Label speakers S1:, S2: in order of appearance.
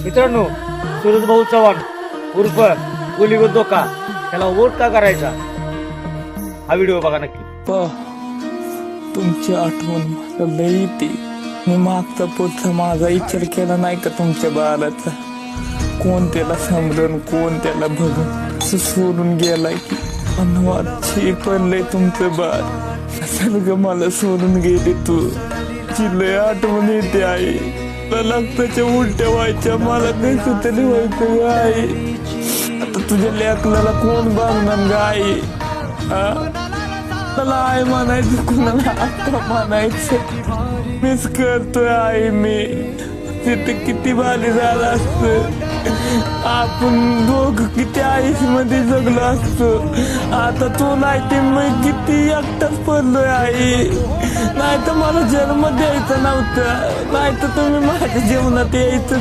S1: मित्रांनो, सूरज भाऊ चव्हाण उर्फ गुलीगो धोका त्याला वोट का करायचा हा व्हिडिओ बघा नक्की.
S2: तुमची आठवण मला लई येते. मी मागचा पुढचा माझा विचार केला नाही का तुमच्या बाळाचा. कोण त्याला समजून कोण त्याला बघून असं सोडून गेलाय की अनवाची पडलंय तुमचं बाळ. सर्ग मला सोडून गेली तू. लय आठवण येते आई. लग्नाच्या उलट्या व्हायच्या मला कसं तरी व्हायचं आई. आता तुझ्या लेकराला कोण बघणार ग आई. मला आई म्हणायचं कुणाला आता म्हणायचं. मिस करतोय आई मी. तिथे किती भारी झालं असतं. आपण दोघं किती आयुष्यामध्ये जगलो असतो. आता तू नाही ते मी किती एकटाच पडलोय आई. नाही तर मला जन्म द्यायचा नव्हता. नाही तर तुम्ही माझ्या जीवनात यायचं